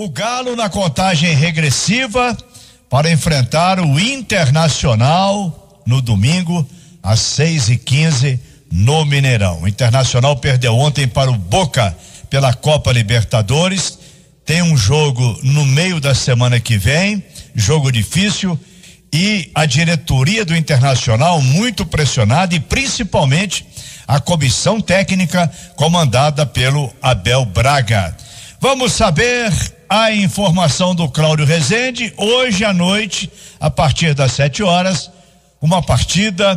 O Galo na contagem regressiva para enfrentar o Internacional no domingo às 6h15 no Mineirão. O Internacional perdeu ontem para o Boca pela Copa Libertadores. Tem um jogo no meio da semana que vem, jogo difícil, e a diretoria do Internacional muito pressionada, e principalmente a comissão técnica comandada pelo Abel Braga. Vamos saber a informação do Cláudio Rezende. Hoje à noite, a partir das 7h, uma partida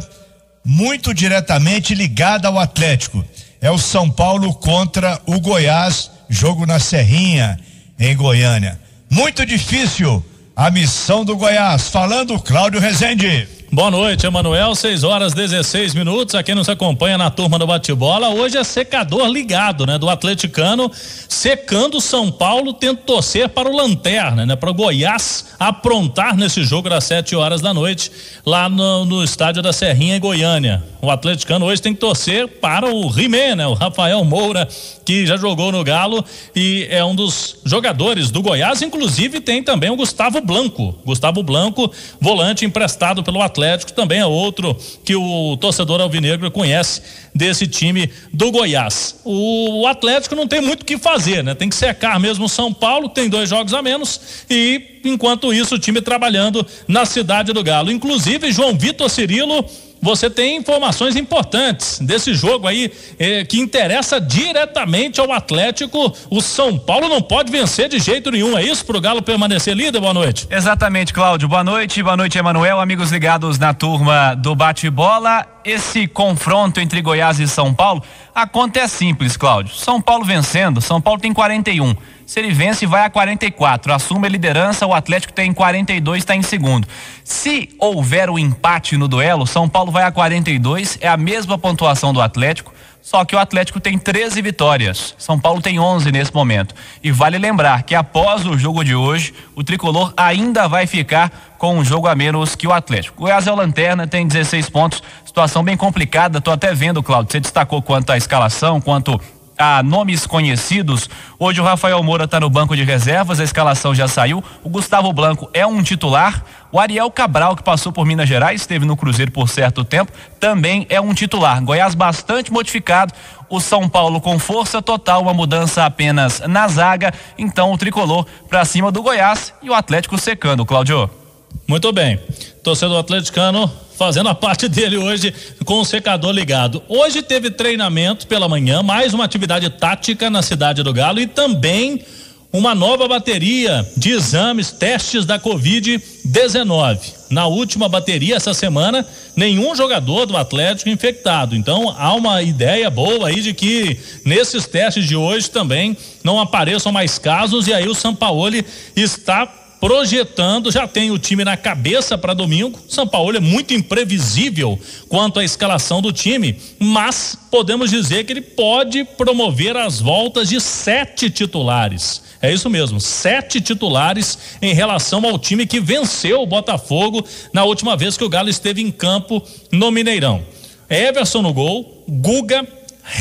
muito diretamente ligada ao Atlético. É o São Paulo contra o Goiás, jogo na Serrinha, em Goiânia. Muito difícil a missão do Goiás. Falando Cláudio Rezende. Boa noite, Emanuel. 6h16. A quem nos acompanha na turma do bate-bola, hoje é secador ligado, né? Do atleticano, secando o São Paulo, tenta torcer para o Lanterna, né? Para o Goiás aprontar nesse jogo das 7h da noite, lá no estádio da Serrinha, em Goiânia. O atleticano hoje tem que torcer para o He-Man, né? O Rafael Moura, que já jogou no Galo e é um dos jogadores do Goiás. Inclusive tem também o Gustavo Blanco, volante emprestado pelo Atlético, também é outro que o torcedor alvinegro conhece desse time do Goiás. O Atlético não tem muito o que fazer, né? Tem que secar mesmo o São Paulo, tem 2 jogos a menos, e enquanto isso o time trabalhando na cidade do Galo. Inclusive, João Vitor Cirilo, você tem informações importantes desse jogo aí, que interessa diretamente ao Atlético. O São Paulo não pode vencer de jeito nenhum, é isso, pro Galo permanecer líder? Boa noite. Exatamente, Cláudio. Boa noite, Emanuel, amigos ligados na turma do bate-bola. Esse confronto entre Goiás e São Paulo, a conta é simples, Cláudio. São Paulo vencendo, São Paulo tem 41. Se ele vence, vai a 44, assume a liderança. O Atlético tem 42, está em segundo. Se houver o empate no duelo, São Paulo vai a 42, é a mesma pontuação do Atlético, só que o Atlético tem 13 vitórias, São Paulo tem 11 nesse momento. E vale lembrar que após o jogo de hoje, o tricolor ainda vai ficar com um jogo a menos que o Atlético. O Goiás é o lanterna, tem 16 pontos, situação bem complicada. Tô até vendo, Cláudio, você destacou quanto à escalação, quanto a nomes conhecidos. Hoje o Rafael Moura está no banco de reservas, a escalação já saiu. O Gustavo Blanco é um titular. O Ariel Cabral, que passou por Minas Gerais, esteve no Cruzeiro por certo tempo, também é um titular. Goiás bastante modificado. O São Paulo com força total, uma mudança apenas na zaga. Então o tricolor para cima do Goiás e o Atlético secando, Cláudio. Muito bem, torcedor atleticano fazendo a parte dele hoje com o secador ligado. Hoje teve treinamento pela manhã, mais uma atividade tática na cidade do Galo e também uma nova bateria de exames, testes da Covid-19. Na última bateria essa semana, nenhum jogador do Atlético infectado. Então há uma ideia boa aí de que nesses testes de hoje também não apareçam mais casos, e aí o Sampaoli está projetando, já tem o time na cabeça para domingo. São Paulo é muito imprevisível quanto à escalação do time, mas podemos dizer que ele pode promover as voltas de 7 titulares. É isso mesmo, 7 titulares em relação ao time que venceu o Botafogo na última vez que o Galo esteve em campo no Mineirão. Everson no gol, Guga,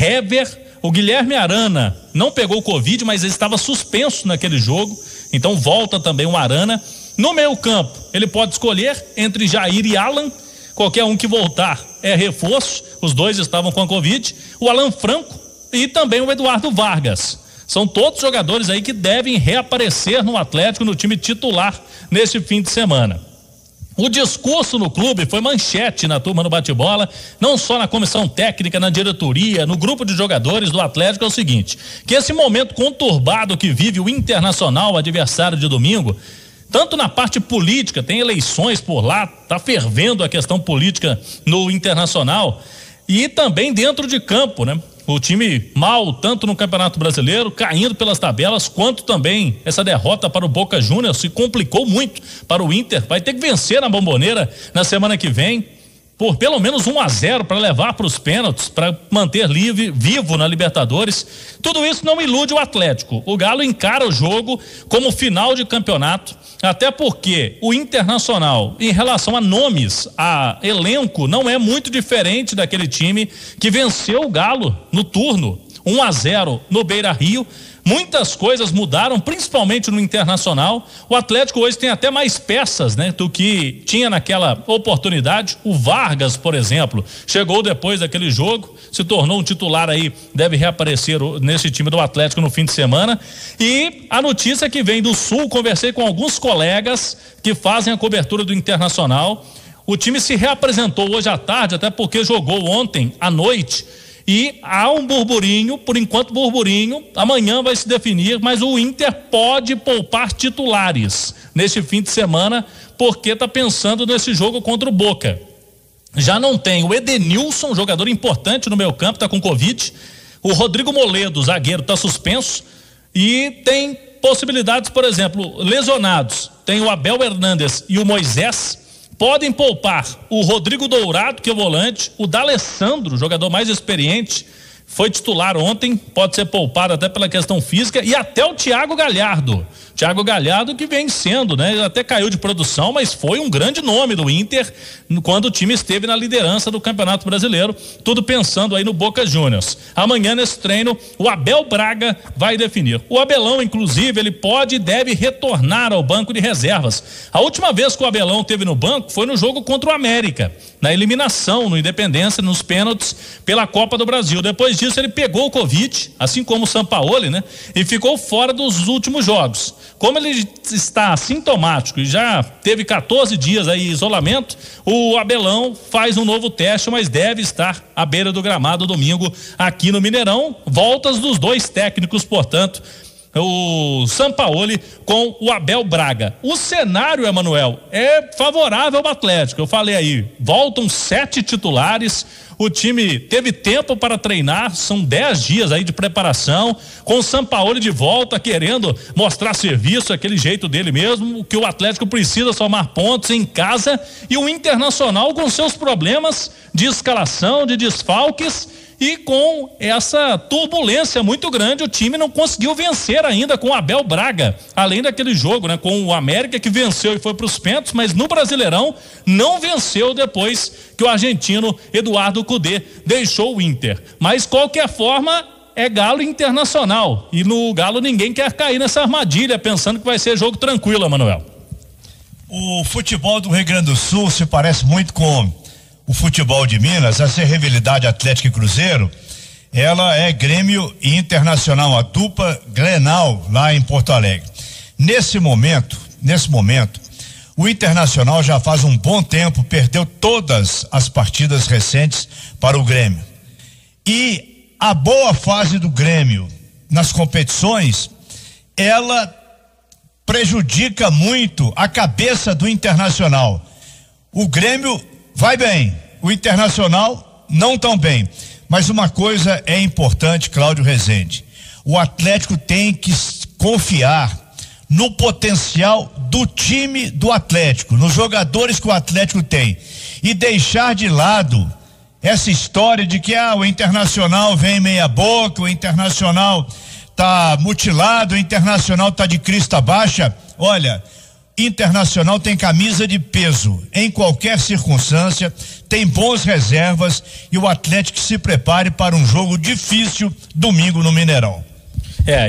Hever, o Guilherme Arana não pegou o Covid, mas ele estava suspenso naquele jogo. Então volta também o Arana. No meio campo, ele pode escolher entre Jair e Alan. Qualquer um que voltar é reforço. Os dois estavam com a Covid. O Alan Franco e também o Eduardo Vargas. São todos jogadores aí que devem reaparecer no Atlético, no time titular, nesse fim de semana. O discurso no clube foi manchete na turma do bate-bola, não só na comissão técnica, na diretoria, no grupo de jogadores do Atlético. É o seguinte, que esse momento conturbado que vive o Internacional, adversário de domingo, tanto na parte política, tem eleições por lá, tá fervendo a questão política no Internacional, e também dentro de campo, né? O time mal, tanto no Campeonato Brasileiro, caindo pelas tabelas, quanto também essa derrota para o Boca Juniors se complicou muito para o Inter. Vai ter que vencer na Bomboneira na semana que vem por pelo menos 1-0 para levar para os pênaltis, para manter vivo na Libertadores. Tudo isso não ilude o Atlético. O Galo encara o jogo como final de campeonato, até porque o Internacional, em relação a nomes, a elenco, não é muito diferente daquele time que venceu o Galo no turno 1-0 no Beira-Rio. Muitas coisas mudaram, principalmente no Internacional. O Atlético hoje tem até mais peças, né, do que tinha naquela oportunidade. O Vargas, por exemplo, chegou depois daquele jogo, se tornou um titular aí, deve reaparecer nesse time do Atlético no fim de semana. E a notícia que vem do Sul, conversei com alguns colegas que fazem a cobertura do Internacional. O time se reapresentou hoje à tarde, até porque jogou ontem à noite. E há um burburinho, por enquanto burburinho, amanhã vai se definir, mas o Inter pode poupar titulares neste fim de semana, porque está pensando nesse jogo contra o Boca. Já não tem o Edenilson, jogador importante no meio campo, está com Covid. O Rodrigo Moledo, zagueiro, está suspenso. E tem possibilidades, por exemplo, lesionados. Tem o Abel Hernandes e o Moisés. Podem poupar o Rodrigo Dourado, que é o volante, o D'Alessandro, jogador mais experiente, foi titular ontem, pode ser poupado até pela questão física, e até o Thiago Galhardo. Thiago Galhardo que vem sendo, né? Ele até caiu de produção, mas foi um grande nome do Inter quando o time esteve na liderança do Campeonato Brasileiro, tudo pensando aí no Boca Juniors. Amanhã nesse treino, o Abel Braga vai definir. O Abelão, inclusive, ele pode e deve retornar ao banco de reservas. A última vez que o Abelão esteve no banco foi no jogo contra o América, na eliminação, no Independência, nos pênaltis pela Copa do Brasil. Depois disso ele pegou o Covid, assim como o Sampaoli, né? E ficou fora dos últimos jogos. Como ele está sintomático e já teve 14 dias aí em isolamento, o Abelão faz um novo teste, mas deve estar à beira do gramado domingo aqui no Mineirão. Voltas dos dois técnicos, portanto, o Sampaoli com o Abel Braga. O cenário, Emanuel, é favorável ao Atlético. Eu falei aí, voltam 7 titulares. O time teve tempo para treinar, são 10 dias aí de preparação, com o Sampaoli de volta, querendo mostrar serviço, aquele jeito dele mesmo, que o Atlético precisa somar pontos em casa, e o Internacional com seus problemas de escalação, de desfalques, e com essa turbulência muito grande, o time não conseguiu vencer ainda com o Abel Braga, além daquele jogo, né, com o América, que venceu e foi para os pênaltis, mas no Brasileirão não venceu depois que o argentino Eduardo Cudê deixou o Inter. Mas qualquer forma é Galo Internacional, e no Galo ninguém quer cair nessa armadilha pensando que vai ser jogo tranquilo, Emanuel. O futebol do Rio Grande do Sul se parece muito com o futebol de Minas. Essa rivalidade Atlético e Cruzeiro, ela é Grêmio e Internacional, a dupla Grenal lá em Porto Alegre. Nesse momento, o Internacional já faz um bom tempo perdeu todas as partidas recentes para o Grêmio. E a boa fase do Grêmio nas competições, ela prejudica muito a cabeça do Internacional. O Grêmio vai bem, o Internacional não tão bem. Mas uma coisa é importante, Cláudio Rezende: o Atlético tem que confiar no potencial do time do Atlético, nos jogadores que o Atlético tem, e deixar de lado essa história de que o Internacional vem meia boca, o Internacional tá mutilado, o Internacional tá de crista baixa. Olha, Internacional tem camisa de peso em qualquer circunstância, tem boas reservas, e o Atlético se prepare para um jogo difícil domingo no Mineirão.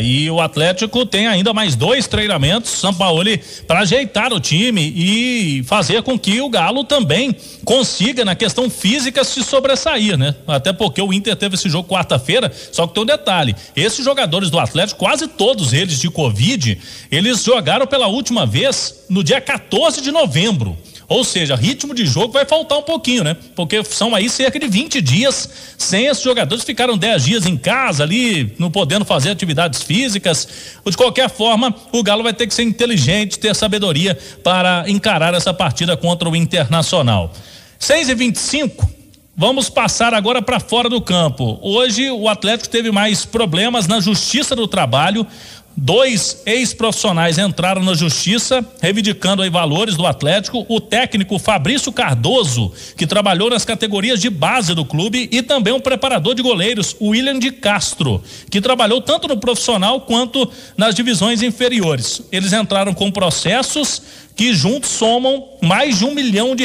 E o Atlético tem ainda mais 2 treinamentos, Sampaoli, para ajeitar o time e fazer com que o Galo também consiga, na questão física, se sobressair, né? Até porque o Inter teve esse jogo quarta-feira, só que tem um detalhe: esses jogadores do Atlético, quase todos eles de Covid, eles jogaram pela última vez no dia 14 de novembro. Ou seja, ritmo de jogo vai faltar um pouquinho, né? Porque são aí cerca de 20 dias sem esses jogadores, ficaram 10 dias em casa ali, não podendo fazer atividades físicas. De qualquer forma, o Galo vai ter que ser inteligente, ter sabedoria para encarar essa partida contra o Internacional. 6h25, vamos passar agora para fora do campo. Hoje o Atlético teve mais problemas na Justiça do Trabalho. 2 ex-profissionais entraram na justiça, reivindicando aí valores do Atlético. O técnico Fabrício Cardoso, que trabalhou nas categorias de base do clube, e também o preparador de goleiros, William de Castro, que trabalhou tanto no profissional quanto nas divisões inferiores. Eles entraram com processos que juntos somam mais de R$1 milhão.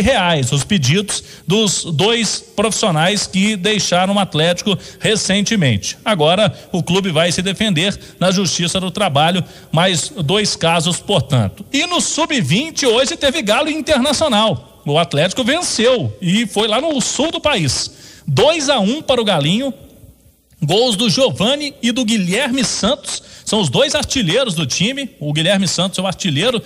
Os pedidos dos 2 profissionais que deixaram o Atlético recentemente. Agora o clube vai se defender na Justiça do Trabalho, mais 2 casos, portanto. E no Sub-20 hoje teve Galo Internacional. O Atlético venceu e foi lá no sul do país. 2-1 para o Galinho. Gols do Giovani e do Guilherme Santos, são os 2 artilheiros do time. O Guilherme Santos é o artilheiro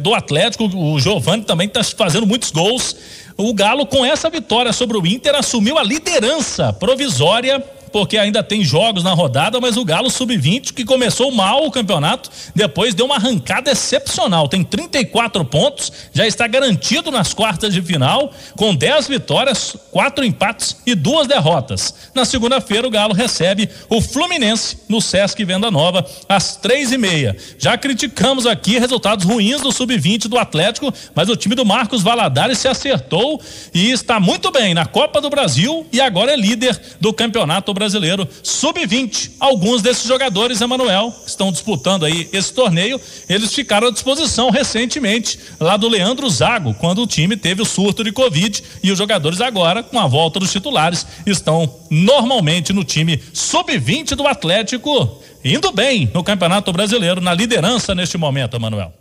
do Atlético, o Giovani também está fazendo muitos gols. O Galo, com essa vitória sobre o Inter, assumiu a liderança provisória, porque ainda tem jogos na rodada, mas o Galo Sub-20, que começou mal o campeonato, depois deu uma arrancada excepcional, tem 34 pontos, já está garantido nas quartas de final, com 10 vitórias, 4 empates e 2 derrotas. Na segunda-feira o Galo recebe o Fluminense no Sesc Venda Nova às 3h30. Já criticamos aqui resultados ruins do Sub-20 do Atlético, mas o time do Marcos Valadares se acertou e está muito bem na Copa do Brasil e agora é líder do Campeonato Brasileiro Sub-20. Alguns desses jogadores, Emanuel, que estão disputando aí esse torneio, eles ficaram à disposição recentemente lá do Leandro Zago, quando o time teve o surto de Covid, e os jogadores agora, com a volta dos titulares, estão normalmente no time Sub-20 do Atlético, indo bem no Campeonato Brasileiro, na liderança neste momento, Emanuel.